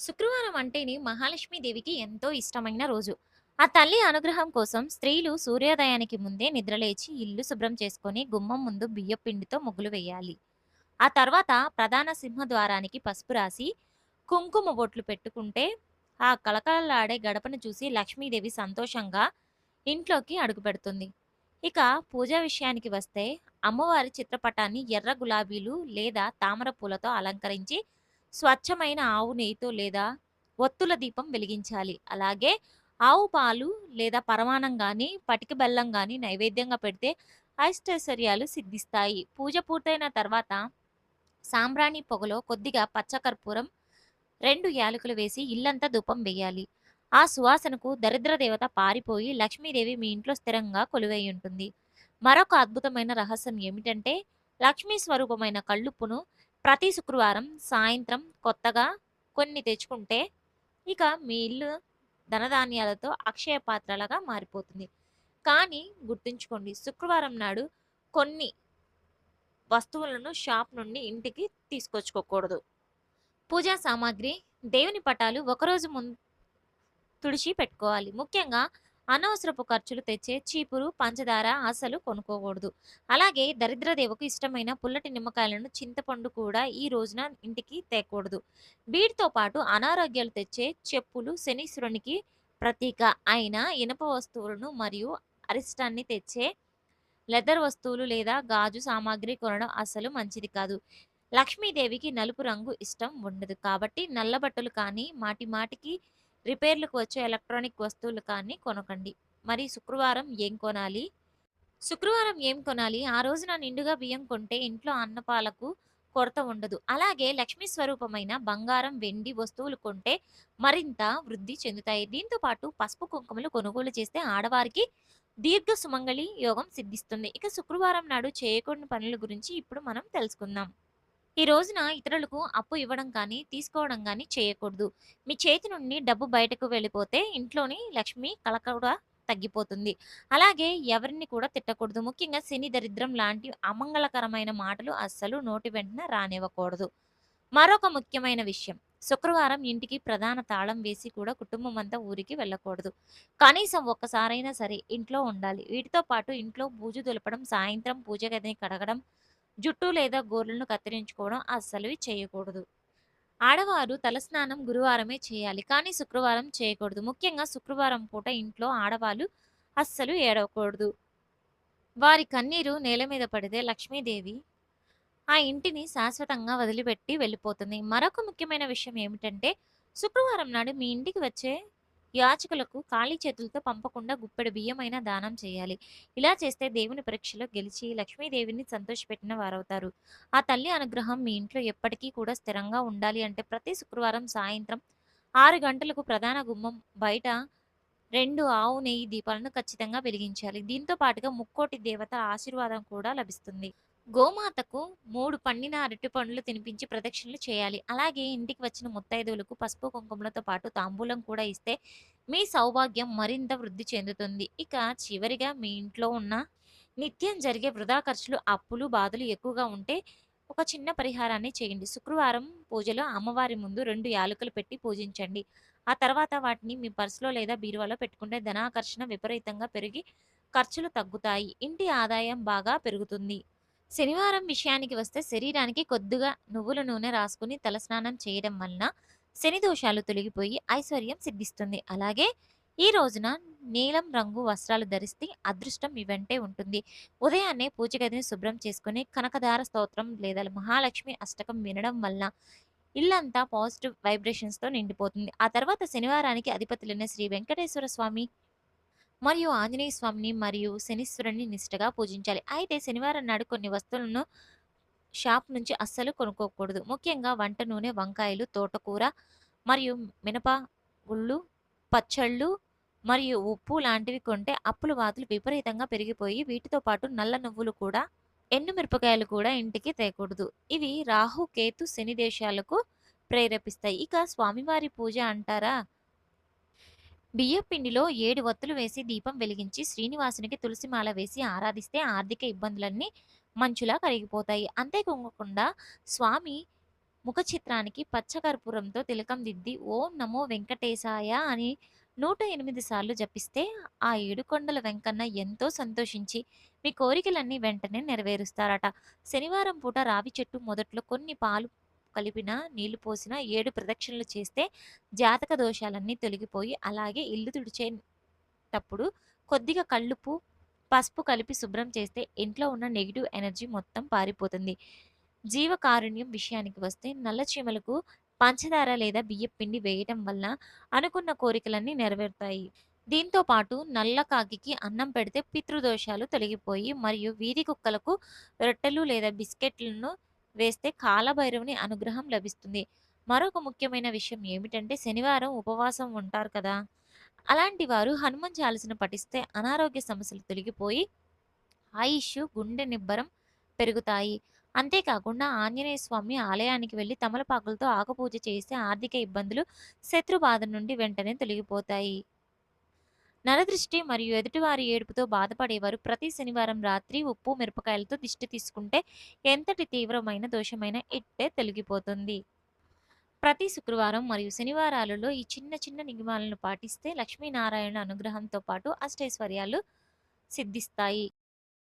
శుక్రవారం అంటేనే మహాలక్ష్మీదేవికి ఎంతో ఇష్టమైన రోజు. ఆ తల్లి అనుగ్రహం కోసం స్త్రీలు సూర్యోదయానికి ముందే నిద్రలేచి ఇల్లు శుభ్రం చేసుకొని గుమ్మం ముందు బియ్యపిండితో ముగ్గులు వేయాలి. ఆ తర్వాత ప్రధాన సింహద్వారానికి పసుపు రాసి కుంకుమ బొట్లు పెట్టుకుంటే ఆ కళకళలాడే గడపను చూసి లక్ష్మీదేవి సంతోషంగా ఇంట్లోకి అడుగుపెడుతుంది. ఇక పూజ విషయానికి వస్తే అమ్మవారి చిత్రపటాన్ని ఎర్ర గులాబీలు లేదా తామర పూలతో అలంకరించి స్వచ్ఛమైన ఆవు నెయ్యితో లేదా ఒత్తుల దీపం వెలిగించాలి. అలాగే ఆవు పాలు లేదా పరమాన్నం గాని, పటిక బెల్లం గాని నైవేద్యంగా పెడితే అష్టైశ్వర్యాలు సిద్ధిస్తాయి. పూజ పూర్తయిన తర్వాత సాంబ్రాణి పొగలో కొద్దిగా పచ్చకర్పూరం, 2 యాలకులు వేసి ఇల్లంతా ధూపం వేయాలి. ఆ సువాసనకు దరిద్ర దేవత పారిపోయి లక్ష్మీదేవి మీ ఇంట్లో స్థిరంగా కొలువై ఉంటుంది. మరొక అద్భుతమైన రహస్యం ఏమిటంటే లక్ష్మీ స్వరూపమైన కళ్ళుప్పును ప్రతి శుక్రవారం సాయంత్రం కొత్తగా కొన్ని తెచ్చుకుంటే ఇక మీ ఇల్లు ధనధాన్యాలతో అక్షయ పాత్రలుగా మారిపోతుంది. కానీ గుర్తుంచుకోండి, శుక్రవారం నాడు కొన్ని వస్తువులను షాప్ నుండి ఇంటికి తీసుకొచ్చుకోకూడదు. పూజా సామాగ్రి, దేవుని పటాలు ఒకరోజు ముందు తుడిచి పెట్టుకోవాలి. ముఖ్యంగా అనవసరపు ఖర్చులు తెచ్చే చీపురు, పంచదార అస్సలు కొనుక్కోకూడదు. అలాగే దరిద్రదేవకు ఇష్టమైన పుల్లటి నిమ్మకాయలను, చింతపండు కూడా ఈ రోజున ఇంటికి తేకూడదు. వీటితో పాటు అనారోగ్యాలు తెచ్చే చెప్పులు, శనీశ్వరునికి ప్రతీక అయిన ఇనప వస్తువులను మరియు అరిష్టాన్ని తెచ్చే లెదర్ వస్తువులు లేదా గాజు సామాగ్రి కొనడం అస్సలు మంచిది కాదు. లక్ష్మీదేవికి నలుపు రంగు ఇష్టం ఉండదు. కాబట్టి నల్ల బట్టలు కానీ, మాటి మాటికి రిపేర్‌లకు వచ్చే ఎలక్ట్రానిక్ వస్తువులు కానీ కొనకండి. మరి శుక్రవారం ఏం కొనాలి? శుక్రవారం ఏం కొనాలి? ఆ రోజున నిండుగా బియ్యం కొంటే ఇంట్లో అన్నపాలకు కొరత ఉండదు. అలాగే లక్ష్మీ స్వరూపమైన బంగారం, వెండి వస్తువులు కొంటే మరింత వృద్ధి చెందుతాయి. దీంతో పాటు పసుపు, కుంకుమలు కొనుగోలు చేస్తే ఆడవారికి దీర్ఘ సుమంగళి యోగం సిద్ధిస్తుంది. ఇక శుక్రవారం నాడు చేయకూడని పనుల గురించి ఇప్పుడు మనం తెలుసుకుందాం. ఈ రోజున ఇతరులకు అప్పు ఇవ్వడం కానీ, తీసుకోవడం గానీ చేయకూడదు. మీ చేతి నుండి డబ్బు బయటకు వెళ్ళిపోతే ఇంట్లోని లక్ష్మి కళ కూడా తగ్గిపోతుంది. అలాగే ఎవరిని కూడా తిట్టకూడదు. ముఖ్యంగా శని దరిద్రం లాంటి అమంగళకరమైన మాటలు అస్సలు నోటి వెంటన రానివ్వకూడదు. మరొక ముఖ్యమైన విషయం, శుక్రవారం ఇంటికి ప్రధాన తాళం వేసి కూడా కుటుంబం అంతా ఊరికి వెళ్ళకూడదు. కనీసం ఒక్కసారైనా సరే ఇంట్లో ఉండాలి. వీటితో పాటు ఇంట్లో బూజు దులపడం, సాయంత్రం పూజ గదిని కడగడం, జుట్టు లేదా గోర్లను కత్తిరించుకోవడం అస్సలు చేయకూడదు. ఆడవారు తలస్నానం గురువారమే చేయాలి. కానీ శుక్రవారం చేయకూడదు. ముఖ్యంగా శుక్రవారం పూట ఇంట్లో ఆడవాళ్ళు అస్సలు ఏడవకూడదు. వారి కన్నీరు నేల మీద పడితే లక్ష్మీదేవి ఆ ఇంటిని శాశ్వతంగా వదిలిపెట్టి వెళ్ళిపోతుంది. మరొక ముఖ్యమైన విషయం ఏమిటంటే శుక్రవారం నాడు మీ ఇంటికి వచ్చే యాచకులకు ఖాళీ చేతులతో పంపకుండా గుప్పెడు బియ్యమైనా దానం చేయాలి. ఇలా చేస్తే దేవుని పరీక్షలో గెలిచి లక్ష్మీదేవిని సంతోషపెట్టిన వారవుతారు. ఆ తల్లి అనుగ్రహం మీ ఇంట్లో ఎప్పటికీ కూడా స్థిరంగా ఉండాలి అంటే ప్రతి శుక్రవారం సాయంత్రం 6 గంటలకు ప్రధాన గుమ్మం బయట 2 ఆవు నెయ్యి దీపాలను ఖచ్చితంగా వెలిగించాలి. దీంతో పాటుగా ముక్కోటి దేవత ఆశీర్వాదం కూడా లభిస్తుంది. గోమాతకు 3 పండిన అరటిపండ్లు తినిపించి ప్రదక్షిణలు చేయాలి. అలాగే ఇంటికి వచ్చిన ముత్తైదువులకు పసుపు, కుంకుమలతో పాటు తాంబూలం కూడా ఇస్తే మీ సౌభాగ్యం మరింత వృద్ధి చెందుతుంది. ఇక చివరిగా మీ ఇంట్లో ఉన్న నిత్యం జరిగే వృధా ఖర్చులు, అప్పులు, బాధలు ఎక్కువగా ఉంటే ఒక చిన్న పరిహారాన్ని చేయండి. శుక్రవారం పూజలో అమ్మవారి ముందు 2 యాలకులు పెట్టి పూజించండి. ఆ తర్వాత వాటిని మీ పర్సులో లేదా బీరువాలో పెట్టుకుంటే ధనాకర్షణ విపరీతంగా పెరిగి ఖర్చులు తగ్గుతాయి. ఇంటి ఆదాయం బాగా పెరుగుతుంది. శనివారం విషయానికి వస్తే శరీరానికి కొద్దిగా నువ్వుల నూనె రాసుకుని తలస్నానం చేయడం వలన శని దోషాలు తొలగిపోయి ఐశ్వర్యం సిద్ధిస్తుంది. అలాగే ఈ రోజున నీలం రంగు వస్త్రాలు ధరిస్తే అదృష్టం మీ వెంటే ఉంటుంది. ఉదయాన్నే పూజ గదిని శుభ్రం చేసుకుని కనకదార స్తోత్రం లేదా మహాలక్ష్మి అష్టకం వినడం వలన ఇల్లంతా పాజిటివ్ వైబ్రేషన్స్తో నిండిపోతుంది. ఆ తర్వాత శనివారానికి అధిపతులైన శ్రీ వెంకటేశ్వర స్వామి మరియు ఆంజనేయ స్వామిని మరియు శనీశ్వరుని నిష్ఠగా పూజించాలి. అయితే శనివారం నాడు కొన్ని వస్తువులను షాప్ నుంచి అస్సలు కొనుక్కోకూడదు. ముఖ్యంగా వంట నూనె, వంకాయలు, తోటకూర మరియు మినప గుళ్ళు, పచ్చళ్ళు మరియు ఉప్పు లాంటివి కొంటే అప్పుల బాధలు విపరీతంగా పెరిగిపోయి వీటితో పాటు నల్ల నువ్వులు కూడా, ఎండు మిరపకాయలు కూడా ఇంటికి తేకూడదు. ఇవి రాహు, కేతు, శని దేశాలకు ప్రేరేపిస్తాయి. ఇక స్వామివారి పూజ అంటారా, బియ్యపిండిలో 7 వత్తులు వేసి దీపం వెలిగించి శ్రీనివాసునికి తులసిమాల వేసి ఆరాధిస్తే ఆర్థిక ఇబ్బందులన్నీ మంచులా కరిగిపోతాయి. అంతేకాకుండా స్వామి ముఖ చిత్రానికి పచ్చ కర్పూరంతో తిలకం దిద్ది ఓం నమో వెంకటేశాయ అని 108 సార్లు జపిస్తే ఆ ఏడుకొండల వెంకన్న ఎంతో సంతోషించి మీ కోరికలన్నీ వెంటనే నెరవేరుస్తారట. శనివారం పూట రావి చెట్టు మొదట్లో కొన్ని పాలు కలిపిన నీళ్లు పోసిన 7 ప్రదక్షిణలు చేస్తే జాతక దోషాలన్నీ తొలగిపోయి అలాగే ఇల్లు తుడిచేటప్పుడు కొద్దిగా కల్లుపు, పసుపు కలిపి శుభ్రం చేస్తే ఇంట్లో ఉన్న నెగెటివ్ ఎనర్జీ మొత్తం పారిపోతుంది. జీవకారుణ్యం విషయానికి వస్తే నల్ల చీమలకు పంచదార లేదా బియ్యపు పిండి వేయటం వల్ల అనుకున్న కోరికలన్నీ నెరవేరుతాయి. దీంతో పాటు నల్ల కాకికి అన్నం పెడితే పితృదోషాలు తొలగిపోయి మరియు వీధి కుక్కలకు రొట్టెలు లేదా బిస్కెట్లను వేస్తే కాలభైరవుని అనుగ్రహం లభిస్తుంది. మరొక ముఖ్యమైన విషయం ఏమిటంటే శనివారం ఉపవాసం ఉంటారు కదా! అలాంటి వారు హనుమాన్ చాలీసాను పఠిస్తే అనారోగ్య సమస్యలు తొలగిపోయి ఆయుష్షు, గుండె నిబ్బరం పెరుగుతాయి. అంతేకాకుండా ఆంజనేయ స్వామి ఆలయానికి వెళ్లి తమలపాకులతో ఆకుపూజ చేస్తే ఆర్థిక ఇబ్బందులు, శత్రు బాధ నుండి వెంటనే తొలగిపోతాయి. నరదృష్టి మరియు ఎదుటివారి ఏడుపుతో బాధపడేవారు ప్రతి శనివారం రాత్రి ఉప్పు, మిరపకాయలతో దిష్టి తీసుకుంటే ఎంతటి తీవ్రమైన దోషమైన ఇట్టే తొలగిపోతుంది. ప్రతి శుక్రవారం మరియు శనివారాలలో ఈ చిన్న చిన్న నియమాలను పాటిస్తే లక్ష్మీనారాయణ అనుగ్రహంతో పాటు అష్టైశ్వర్యాలు సిద్ధిస్తాయి.